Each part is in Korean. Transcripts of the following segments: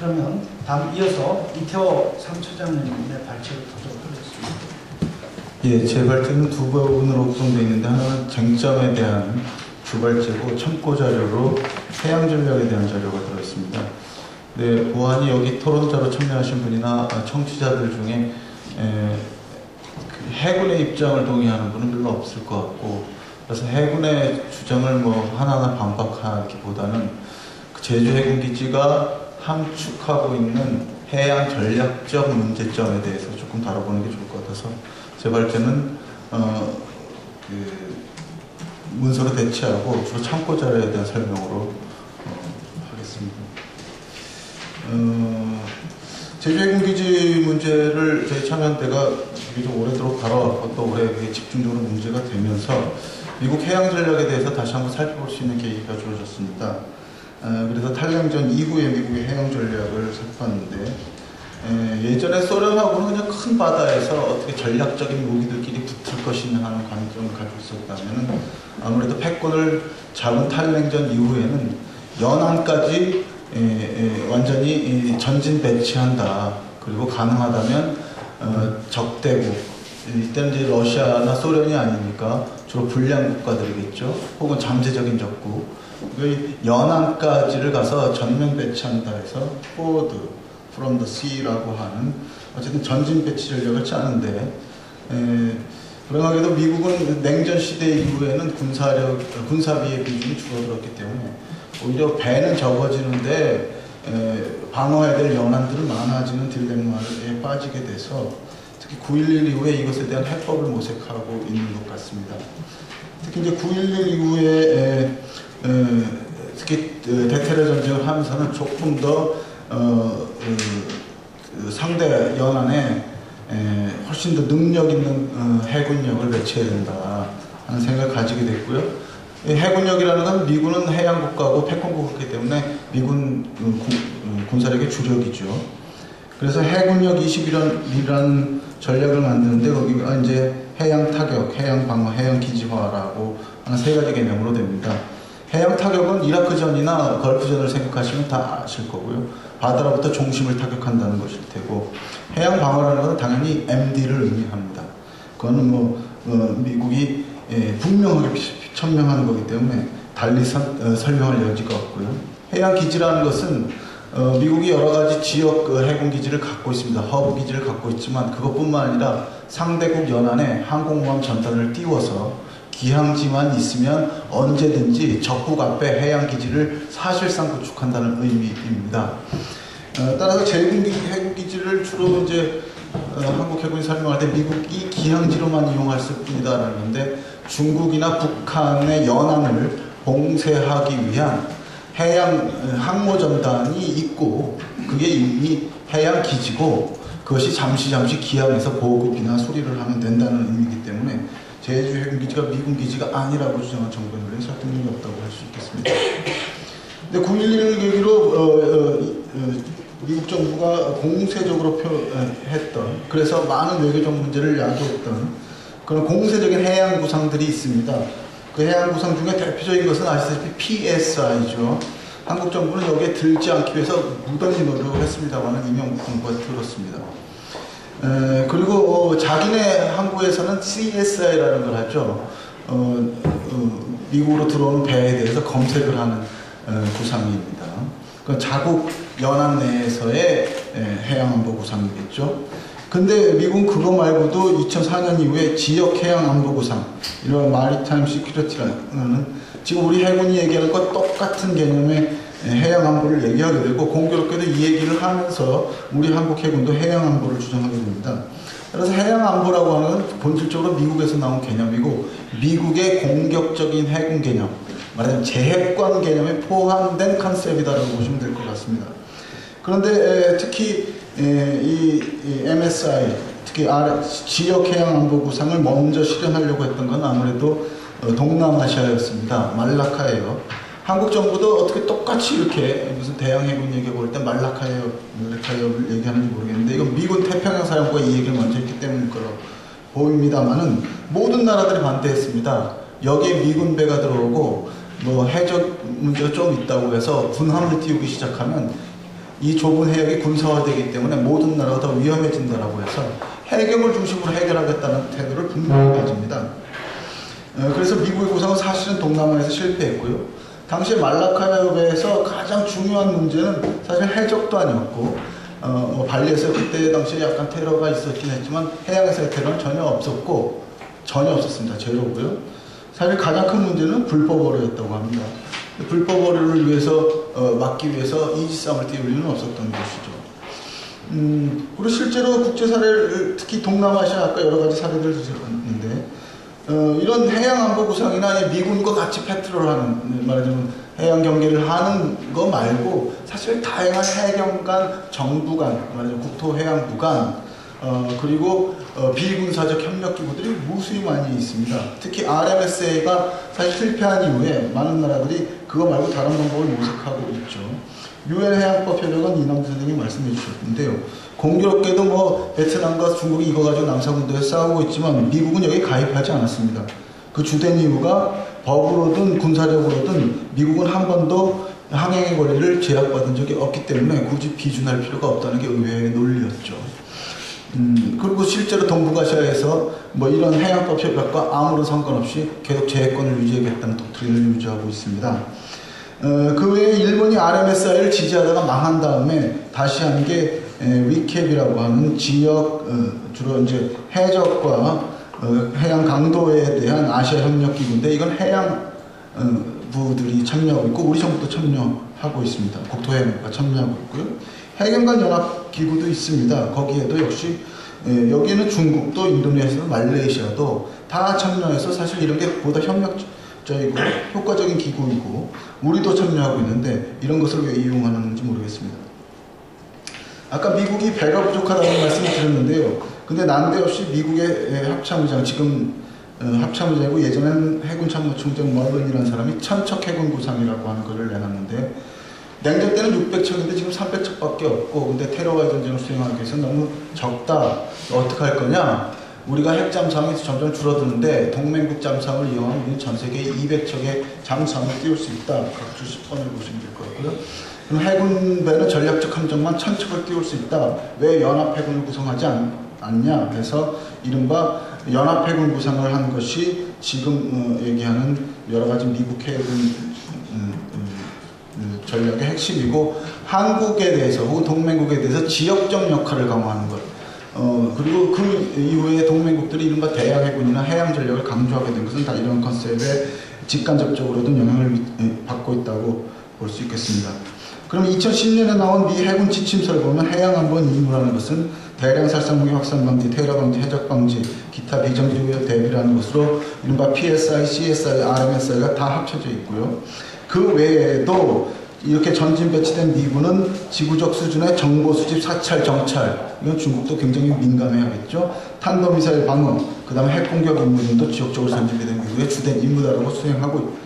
그러면 다음 이어서 이태호 3차장님의 발표를 보도록 하겠습니다. 예, 제 발제는 두 부분으로 구성되어 있는데 하나는 쟁점에 대한 주발제고 참고 자료로 해양 전략에 대한 자료가 들어있습니다. 네, 보안이 여기 토론자로 참여하신 분이나 청취자들 중에 그 해군의 입장을 동의하는 분은 별로 없을 것 같고, 그래서 해군의 주장을 뭐 하나하나 반박하기보다는 그 제주 해군기지가 함축하고 있는 해양 전략적 문제점에 대해서 조금 다뤄보는 게 좋을 것 같아서 제 발제는 그 문서로 대체하고 주로 참고 자료에 대한 설명으로 하겠습니다. 제주 해군기지 문제를 저희 참여한대가 비교적 오래도록 다뤄왔고 또 올해 그게 집중적으로 문제가 되면서 미국 해양 전략에 대해서 다시 한번 살펴볼 수 있는 계기가 주어졌습니다. 그래서 탈냉전 이후에 미국의 해양 전략을 살펴봤는데 예전에 소련하고는 그냥 큰 바다에서 어떻게 전략적인 무기들끼리 붙을 것이냐 하는 관점을 가지고 있었다면 아무래도 패권을 잡은 탈냉전 이후에는 연안까지 완전히 전진 배치한다. 그리고 가능하다면 적대국, 이때는 이제 러시아나 소련이 아니니까 주로 불량 국가들이겠죠. 혹은 잠재적인 적국, 연안까지를 가서 전면 배치한다 해서 forward from the sea라고 하는 어쨌든 전진 배치 전략을 짜는데, 그러나도 미국은 냉전 시대 이후에는 군사비의 비중이 줄어들었기 때문에 오히려 배는 적어지는데 방어해야 될 연안들은 많아지는 딜레마에 빠지게 돼서 특히 9.11 이후에 이것에 대한 해법을 모색하고 있는 것 같습니다. 특히 이제 9.11 이후에 특히 대테러 전쟁을 하면서는 조금 더 상대 연안에 훨씬 더 능력 있는 해군력을 배치해야 된다 하는 생각을 가지게 됐고요. 해군력이라는 건 미군은 해양국가고 패권국이기 때문에 미군 군사력의 주력이죠. 그래서 해군력 21이라는 전략을 만드는데 거기가 이제 해양 타격, 해양 방어, 해양 기지화라고 하는 세 가지 개념으로 됩니다. 해양 타격은 이라크전이나 걸프전을 생각하시면 다 아실 거고요. 바다로부터 중심을 타격한다는 것일 테고, 해양 방어라는 것은 당연히 MD를 의미합니다. 그거는 미국이 분명하게 천명하는 거기 때문에 달리 설명할 여지가 없고요. 해양 기지라는 것은 미국이 여러 가지 지역 해군 기지를 갖고 있습니다. 허브 기지를 갖고 있지만 그것뿐만 아니라 상대국 연안에 항공모함 전단을 띄워서 기항지만 있으면 언제든지 적국 앞에 해양 기지를 사실상 구축한다는 의미입니다. 따라서 해군 기지를 주로 이제 한국 해군이 설명할 때 미국이 기항지로만 이용할 뿐이다라는 건데, 중국이나 북한의 연안을 봉쇄하기 위한 해양 항모전단이 있고 그게 이미 해양 기지고 그것이 잠시 기항에서 보급이나 수리를 하면 된다는 의미이기 때문에 제주 해군기지가 미군 기지가 아니라고 주장한 정부는 설득력이 없다고 할 수 있겠습니다. 근데 9.11을 계기로 미국 정부가 공세적으로 했던, 그래서 많은 외교적 문제를 야기했던 그런 공세적인 해양 구상들이 있습니다. 그 해양 구상 중에 대표적인 것은 아시다시피 PSI죠. 한국 정부는 여기에 들지 않기 위해서 무던히 노력을 했습니다만 이명박 정부가 들었습니다. 그리고 자기네 항구에서는 CSI라는 걸 하죠. 미국으로 들어오는 배에 대해서 검색을 하는 구상입니다. 그건 자국 연안 내에서의 해양안보 구상이겠죠. 근데 미국은 그거 말고도 2004년 이후에 지역 해양 안보 구상, 이런 마리타임 시큐리티라는 지금 우리 해군이 얘기하는 것 똑같은 개념의 해양 안보를 얘기하게 되고, 공교롭게도 이 얘기를 하면서 우리 한국 해군도 해양 안보를 주장하게 됩니다. 그래서 해양 안보라고 하는 건 본질적으로 미국에서 나온 개념이고, 미국의 공격적인 해군 개념, 말하자면 재해권 개념에 포함된 컨셉이다라고 보시면 될 것 같습니다. 그런데 특히 이 MSI, 특히 지역 해양 안보 구상을 먼저 실현하려고 했던 건 아무래도 동남아시아였습니다. 말라카예요. 한국 정부도 어떻게 똑같이 이렇게 무슨 대양 해군 얘기해 볼 때 말라카예요 얘기하는지 모르겠는데, 이건 미군 태평양 사령부가 이 얘기를 먼저 했기 때문일 거라고 보입니다만은 모든 나라들이 반대했습니다. 여기에 미군 배가 들어오고 해적 문제가 좀 있다고 해서 군함을 띄우기 시작하면 이 좁은 해역이 군사화되기 때문에 모든 나라가 더 위험해진다라고 해서 해경을 중심으로 해결하겠다는 태도를 분명히 가집니다. 그래서 미국의 구상은 사실은 동남아에서 실패했고요. 당시 말라카야협에서 가장 중요한 문제는 사실 해적도 아니었고 발리에서 그때 당시에 약간 테러가 있었긴 했지만 해양에서의 테러는 전혀 없었습니다. 제로고요. 사실 가장 큰 문제는 불법 어뢰였다고 합니다. 불법 어뢰를 위해서 막기 위해서 이지스함을 띄울 일은 없었던 것이죠. 그리고 실제로 국제 사례를 특히 동남아시아 아까 여러 가지 사례들을 주셨는데 이런 해양 안보 구상이나 미군과 같이 패트롤하는 말하자면 해양 경계를 하는 거 말고 사실 다양한 해경 간, 정부 간, 말하자면 국토해양부 간 그리고 비군사적 협력 기구들이 무수히 많이 있습니다. 특히 RMSA가 사실 실패한 이후에 많은 나라들이 그거 말고 다른 방법을 모색하고 있죠. 유엔 해양법 협약은 이남주 선생님이 말씀해 주셨는데요. 공교롭게도 뭐 베트남과 중국이 이거 가지고 남사군도에 싸우고 있지만 미국은 여기 가입하지 않았습니다. 그 주된 이유가 법으로든 군사력으로든 미국은 한 번도 항행의 권리를 제약받은 적이 없기 때문에 굳이 비준할 필요가 없다는 게 의회의 논리였죠. 그리고 실제로 동북아시아에서 뭐 이런 해양법 협약과 아무런 상관없이 계속 제해권을 유지하겠다는 독트린을 유지하고 있습니다. 그 외에 일본이 RMSI를 지지하다가 망한 다음에 다시 한 게 위캡이라고 하는 지역 주로 이제 해적과 해양 강도에 대한 아시아 협력 기구인데 이건 해양 부들이 참여하고 있고 우리 정부도 참여하고 있습니다. 국토해양부가 참여하고 있고요. 해경간 연합 기구도 있습니다. 거기에도 역시 여기는 중국도 인도네시아도 말레이시아도 다 참여해서 사실 이런 게 보다 협력적이고 효과적인 기구이고 우리도 참여하고 있는데 이런 것을 왜 이용하는지 모르겠습니다. 아까 미국이 배가 부족하다는 말씀을 드렸는데요. 근데 난데없이 미국의 합참의장 지금 합참의장이고 예전에는 해군 참모총장 머런이라는 사람이 천척 해군 구상이라고 하는 것을 내놨는데 냉전 때는 600척인데 지금 300척밖에 없고 근데 테러와의 전쟁을 수행하기 위해서 너무 적다. 어떻게 할 거냐? 우리가 핵 잠수함이 점점 줄어드는데 동맹국 잠수함을 이용하면 우리는 전 세계 200척의 잠수함을 띄울 수 있다. 각주 10번을 보시면 될 것 같고요. 그럼 해군배는 전략적 함정만 1000척을 띄울 수 있다. 왜 연합해군을 구성하지 않냐? 해서 이른바 연합해군 구성을 한 것이 지금 얘기하는 여러 가지 미국 해군 전략의 핵심이고 한국에 대해서 혹은 동맹국에 대해서 지역적 역할을 강화하는 것. 그리고 그 이후에 동맹국들이 이른바 대양해군이나 해양전력을 강조하게 된 것은 다 이런 컨셉에 직간접적으로든 영향을 받고 있다고 볼 수 있겠습니다. 그럼 2010년에 나온 미 해군 지침서를 보면 해양안보는 임무라는 것은 대량 살상무기 확산 방지, 테러 방지, 해적 방지, 기타 비정규 대비라는 것으로 이른바 PSI, CSI, RMSI가 다 합쳐져 있고요. 그 외에도 이렇게 전진 배치된 미군은 지구적 수준의 정보 수집, 사찰, 정찰, 이건 중국도 굉장히 민감해야겠죠. 탄도미사일 방어, 그 다음에 핵공격 임무 등도 지역적으로 전진된 미국의 주된 임무다라고 수행하고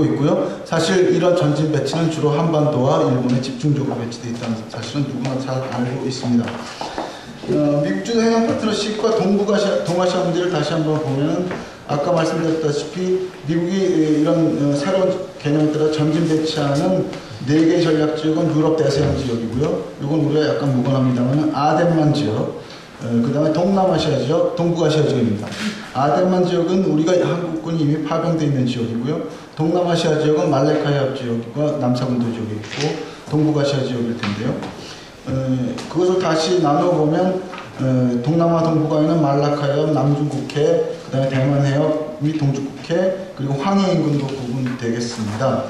있고요. 사실 이런 전진 배치는 주로 한반도와 일본에 집중적으로 배치되어 있다는 사실은 누구나 잘 알고 있습니다. 미국 주 해양 파트너십과 동아시아 문제를 다시 한번 보면은 아까 말씀드렸다시피 미국이 이런 새로운 개념에 따라 전진 배치하는 4개 전략 지역은 유럽 대서양 지역이고요. 이건 우리가 약간 무관합니다만 아덴만 지역, 그 다음에 동남아시아 지역, 동북아시아 지역입니다. 아덴만 지역은 우리가 한국군이 이미 파병되어 있는 지역이고요. 동남아시아 지역은 말레카야 지역과 남사군도 지역이 있고 동북아시아 지역일 텐데요. 그것을 다시 나눠보면 동남아 동북아에는 말라카협, 남중국해, 그 다음에 대만해협 및 동중국해, 그리고 황해 인근도 구분되겠습니다.